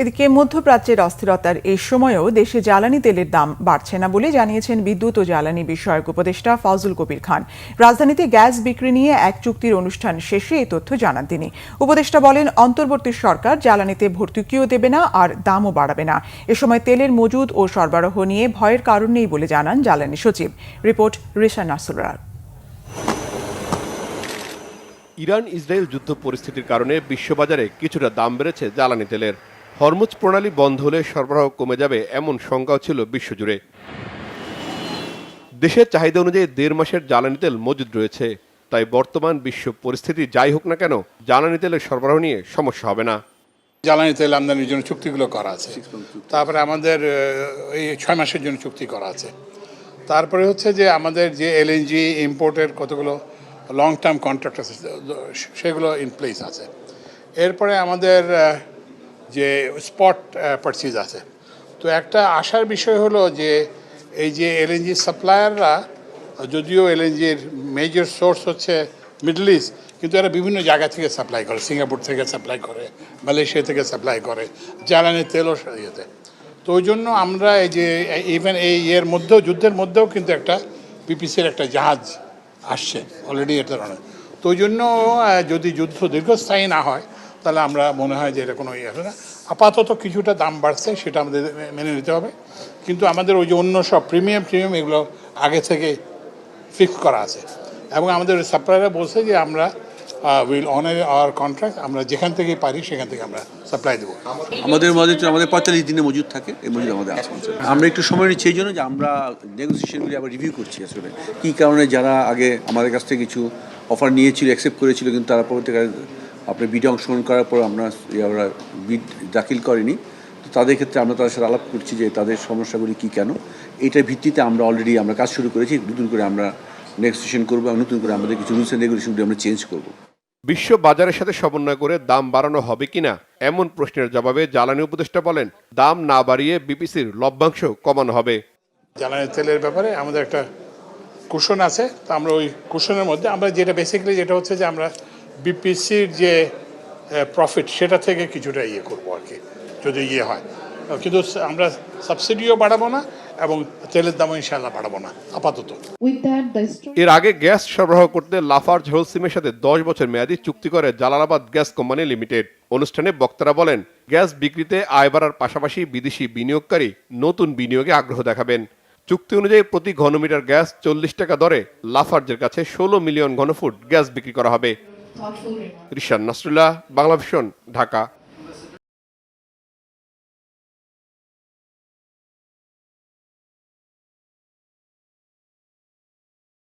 এদিকে মধ্যপ্রাচ্যের অস্থিরতার এই সময়েও দেশে জ্বালানি তেলের দাম বাড়ছে না বলে জানিয়েছেন বিদ্যুৎ ও জ্বালানি বিষয়ক উপদেষ্টা ফজল কবির খান। রাজধানীতে গ্যাস বিক্রি নিয়ে এক চুক্তির অনুষ্ঠান শেষে এই তথ্য জানান তিনি। উপদেষ্টা বলেন, অন্তর্বর্তী সরকার জ্বালানিতে ভর্তুকিও দেবে না আর দামও বাড়াবে না। এ সময় তেলের মজুদ ও সরবরাহ নিয়ে ভয়ের কারণ নেই বলে জানান জ্বালানি সচিব। রিপোর্ট রিশা নাসুরার। ইরান ইসরায়েল যুদ্ধ পরিস্থিতির কারণে বিশ্ববাজারে কিছুটা দাম বেড়েছে জ্বালানি তেলের। হরমুজ প্রণালী বন্ধ হলে সরবরাহ কমে যাবে এমন শঙ্কাও ছিল বিশ্বজুড়ে। দেশের চাহিদা অনুযায়ী 1.5 মাসের জ্বালানি তেল মজুদ রয়েছে। তাই বর্তমান বিশ্ব পরিস্থিতি যাই হোক না কেন, জ্বালানি তেলের সরবরাহ নিয়ে সমস্যা হবে না। জ্বালানি তেল আমদানির জন্য চুক্তিগুলো করা আছে, তারপরে আমাদের এই 6 মাসের জন্য চুক্তি করা আছে। তারপরে হচ্ছে যে আমাদের যে এলএনজি ইম্পোর্টের কতগুলো লং টার্ম কন্ট্রাক্ট আছে, সেগুলো ইন প্লেস আছে। এরপরে আমাদের যে স্পট পারচেজ আছে। তো একটা আশার বিষয় হলো যে এই যে এলএনজি সাপ্লায়াররা, যদিও এলএনজির মেজর সোর্স হচ্ছে মিডল ইস্ট, কিন্তু এরা বিভিন্ন জায়গা থেকে সাপ্লাই করে, সিঙ্গাপুর থেকে সাপ্লাই করে, মালয়েশিয়া থেকে সাপ্লাই করে, জ্বালানি তেলও ইয়েতে। তো ওই জন্য আমরা এই যে ইভেন এই ইয়ের মধ্যেও, যুদ্ধের মধ্যেও কিন্তু একটা বিপিসির একটা জাহাজ আসছে অলরেডি এটা অনেক। তো ওই জন্য যদি যুদ্ধ দীর্ঘস্থায়ী না হয় তাহলে আমরা মনে হয় যে এটা কোনো ইয়ে হবে না। আপাতত কিছুটা দাম বাড়ছে, সেটা আমাদের মেনে নিতে হবে। কিন্তু আমাদের ওই যে অন্য সব প্রিমিয়াম এগুলো আগে থেকে ফিক্স করা আছে এবং আমাদের সাপ্লায়াররা বলছে যে আমরা উইল অনার আওয়ার কন্ট্রাক্ট, আমরা যেখান থেকে পারি সেখান থেকে আমরা সাপ্লাই দেবো। আমাদের 45 দিনে মজুদ থাকে, এই মজুদ আমাদের আছে। আমরা একটু সময় নিচ্ছি এই জন্য যে আমরা নেগোসিয়েশনগুলি আবার রিভিউ করছি আসলে কী কারণে যারা আগে আমাদের কাছ থেকে কিছু অফার নিয়েছিল, অ্যাকসেপ্ট করেছিল, কিন্তু তারা পরবর্তীকালে আপনার বিডে অংশগ্রহণ করার পর আমরা বিড দাখিল করিনি। তো তাদের ক্ষেত্রে আমরা তাদের সাথে আলাপ করছি যে তাদের সমস্যাগুলি কী, কেন। এইটার ভিত্তিতে আমরা অলরেডি আমরা কাজ শুরু করেছি। নতুন করে আমরা নেগোসিয়েশন করবো এবং নতুন করে আমাদের কিছু রুলস অ্যান্ড রেগুলেশনগুলি আমরা চেঞ্জ করবো। বিশ্ব বাজারের সাথে সমন্বয় করে দাম বাড়ানো হবে কিনা এমন প্রশ্নের জবাবে জ্বালানি উপদেষ্টা বলেন, দাম না বাড়িয়ে বিপিসির লভ্যাংশ কমানো হবে। জ্বালানি তেলের ব্যাপারে আমাদের একটা কুশন আছে, তো আমরা ওই কুশনের মধ্যে আমরা যেটা বেসিক্যালি যেটা হচ্ছে যে আমরা বিপিসির যে প্রফিট সেটা থেকে কিছুটা ইয়ে করবো আর কি, যদি ইয়ে হয়। কিন্তু আমরা সাবসিডিও বাড়াবো না এবং তেলের দামও ইনশাআল্লাহ বাড়াবো না আপাতত। এর আগে গ্যাস সরবরাহ করতে লাফার্জ হোলসিমের সাথে 10 বছর মেয়াদী চুক্তি করে জালালাবাদ গ্যাস কোম্পানি লিমিটেড। অনুষ্ঠানে বক্তারা বলেন, গ্যাস বিক্রিতে আয় বাড়ার পাশাপাশি বিদেশি বিনিয়োগকারী নতুন বিনিয়োগে আগ্রহ দেখাবেন। চুক্তি অনুযায়ী প্রতি ঘনমিটার গ্যাস 40 টাকা দরে লাফার্জের কাছে 16 মিলিয়ন ঘনফুট গ্যাস বিক্রি করা হবে। রিশান নাসরুল্লাহ, বাংলা ভিশন, ঢাকা।